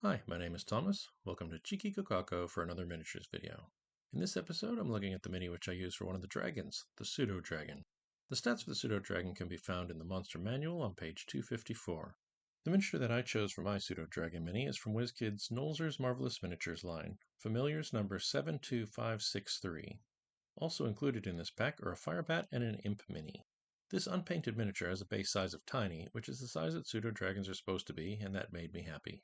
Hi, my name is Thomas. Welcome to Cheeky Kokako for another miniatures video. In this episode, I'm looking at the mini which I use for one of the dragons, the Pseudodragon. The stats for the Pseudodragon can be found in the Monster Manual on page 254. The miniature that I chose for my Pseudodragon mini is from WizKids' Nolzur's Marvelous Miniatures line, Familiars number 72563. Also included in this pack are a Firebat and an Imp mini. This unpainted miniature has a base size of tiny, which is the size that Pseudodragons are supposed to be, and that made me happy.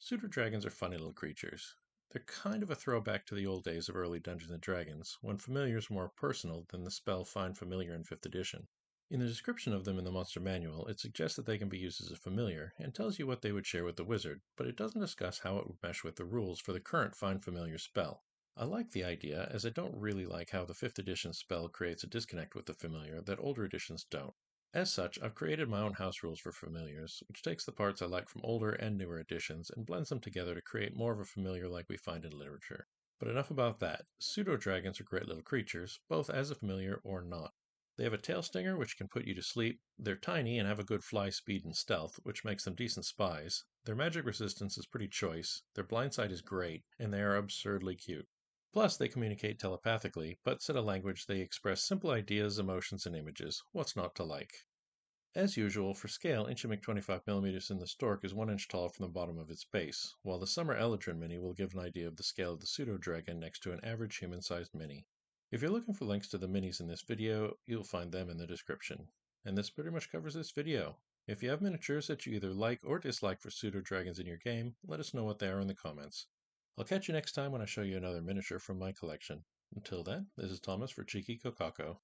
Pseudodragons are funny little creatures. They're kind of a throwback to the old days of early Dungeons & Dragons, when familiars were more personal than the spell Find Familiar in 5th edition. In the description of them in the Monster Manual, it suggests that they can be used as a familiar, and tells you what they would share with the wizard, but it doesn't discuss how it would mesh with the rules for the current Find Familiar spell. I like the idea, as I don't really like how the 5th edition spell creates a disconnect with the familiar that older editions don't. As such, I've created my own house rules for familiars, which takes the parts I like from older and newer editions and blends them together to create more of a familiar like we find in literature. But enough about that. Pseudo-dragons are great little creatures, both as a familiar or not. They have a tail stinger, which can put you to sleep. They're tiny and have a good fly speed and stealth, which makes them decent spies. Their magic resistance is pretty choice, their blind sight is great, and they are absurdly cute. Plus, they communicate telepathically, but said a language they express simple ideas, emotions, and images. What's not to like? As usual, for scale, Inchimic 25mm in the Stork is 1 inch tall from the bottom of its base, while the Summer Eladrin mini will give an idea of the scale of the Pseudodragon next to an average human-sized mini. If you're looking for links to the minis in this video, you'll find them in the description. And this pretty much covers this video. If you have miniatures that you either like or dislike for Pseudodragons in your game, let us know what they are in the comments. I'll catch you next time when I show you another miniature from my collection. Until then, this is Thomas for Cheeky Kokako.